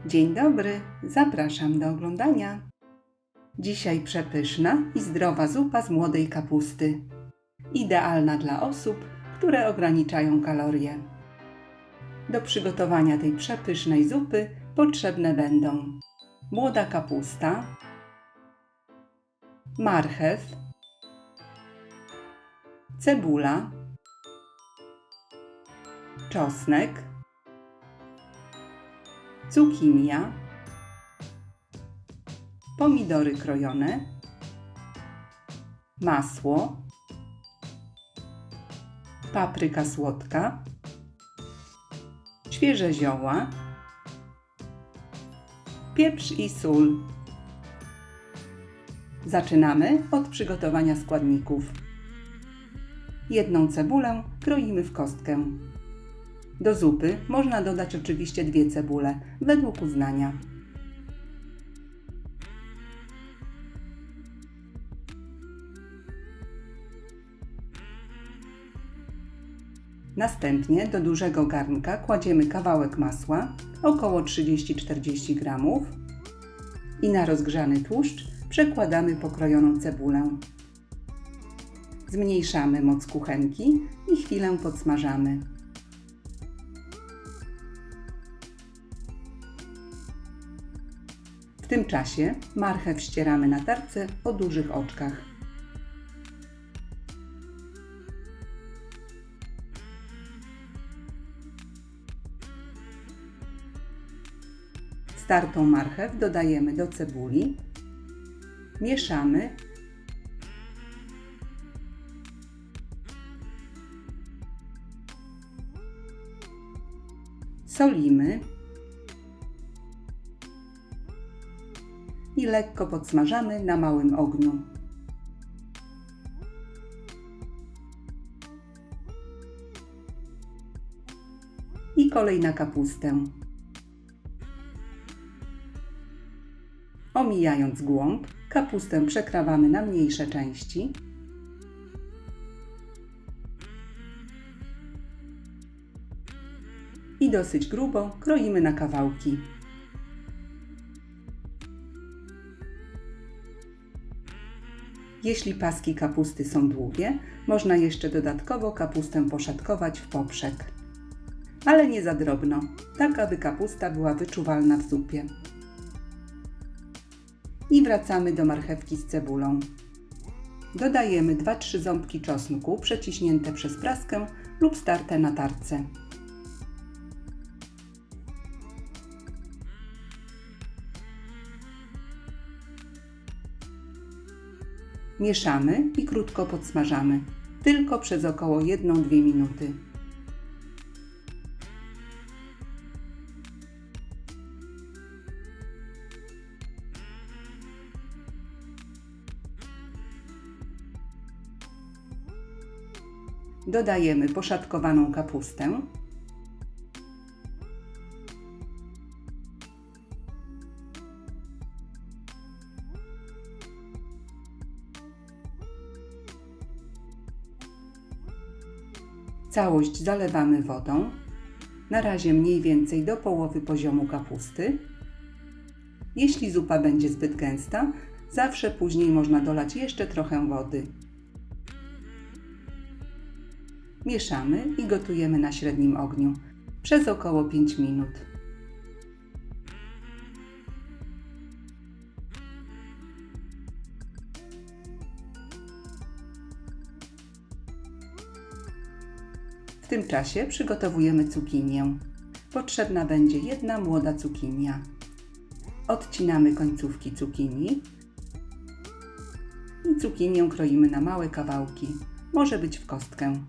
Dzień dobry, zapraszam do oglądania. Dzisiaj przepyszna i zdrowa zupa z młodej kapusty. Idealna dla osób, które ograniczają kalorie. Do przygotowania tej przepysznej zupy potrzebne będą młoda kapusta, marchew, cebula, czosnek, cukinia, pomidory krojone, masło, papryka słodka, świeże zioła, pieprz i sól. Zaczynamy od przygotowania składników. Jedną cebulę kroimy w kostkę. Do zupy można dodać oczywiście 2 cebule, według uznania. Następnie do dużego garnka kładziemy kawałek masła, około 30-40 g, i na rozgrzany tłuszcz przekładamy pokrojoną cebulę. Zmniejszamy moc kuchenki i chwilę podsmażamy. W tym czasie marchew ścieramy na tarce o dużych oczkach. Startą marchew dodajemy do cebuli, mieszamy, solimy i lekko podsmażamy na małym ogniu. I kolej na kapustę. Omijając głąb, kapustę przekrawamy na mniejsze części. I dosyć grubo kroimy na kawałki. Jeśli paski kapusty są długie, można jeszcze dodatkowo kapustę poszatkować w poprzek. Ale nie za drobno, tak aby kapusta była wyczuwalna w zupie. I wracamy do marchewki z cebulą. Dodajemy 2-3 ząbki czosnku przeciśnięte przez praskę lub starte na tarce. Mieszamy i krótko podsmażamy, tylko przez około 1-2 minuty. Dodajemy poszatkowaną kapustę, całość zalewamy wodą, na razie mniej więcej do połowy poziomu kapusty. Jeśli zupa będzie zbyt gęsta, zawsze później można dolać jeszcze trochę wody. Mieszamy i gotujemy na średnim ogniu przez około 5 minut. W tym czasie przygotowujemy cukinię. Potrzebna będzie 1 młoda cukinia. Odcinamy końcówki cukinii i cukinię kroimy na małe kawałki, może być w kostkę.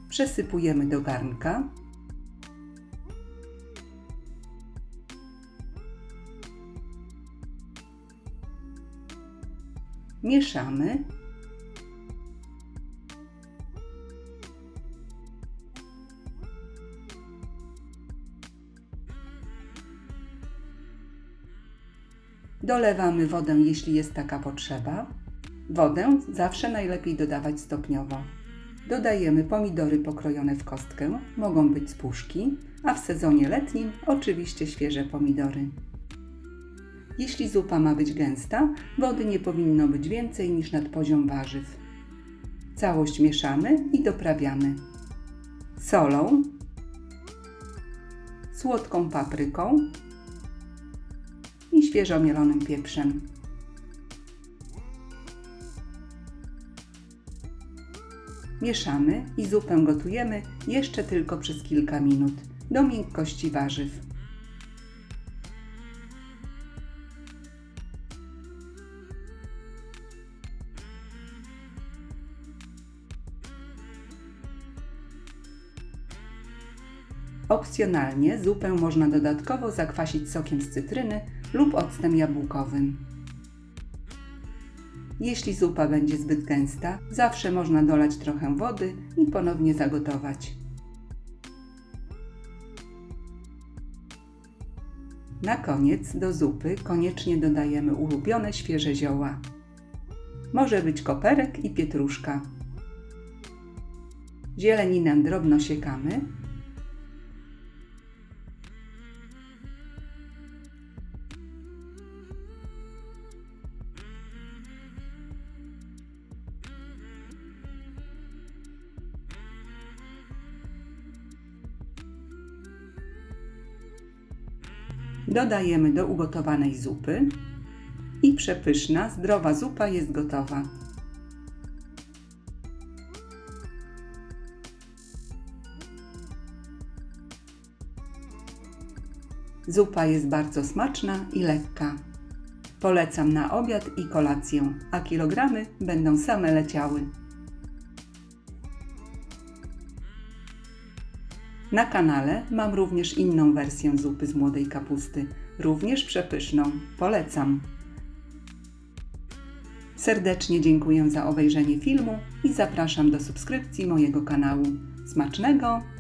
Przesypujemy do garnka. Mieszamy Dolewamy wodę, jeśli jest taka potrzeba. Wodę zawsze najlepiej dodawać stopniowo. Dodajemy pomidory pokrojone w kostkę, mogą być z puszki, a w sezonie letnim oczywiście świeże pomidory. Jeśli zupa ma być gęsta, wody nie powinno być więcej niż nad poziom warzyw. Całość mieszamy i doprawiamy solą, słodką papryką i świeżo mielonym pieprzem. Mieszamy i zupę gotujemy jeszcze tylko przez kilka minut, do miękkości warzyw. Opcjonalnie zupę można dodatkowo zakwasić sokiem z cytryny lub octem jabłkowym. Jeśli zupa będzie zbyt gęsta, zawsze można dolać trochę wody i ponownie zagotować. Na koniec do zupy koniecznie dodajemy ulubione świeże zioła. Może być koperek i pietruszka. Zieleninę drobno siekamy. Dodajemy do ugotowanej zupy i przepyszna, zdrowa zupa jest gotowa. Zupa jest bardzo smaczna i lekka. Polecam na obiad i kolację, a kilogramy będą same leciały. Na kanale mam również inną wersję zupy z młodej kapusty, również przepyszną. Polecam. Serdecznie dziękuję za obejrzenie filmu i zapraszam do subskrypcji mojego kanału. Smacznego!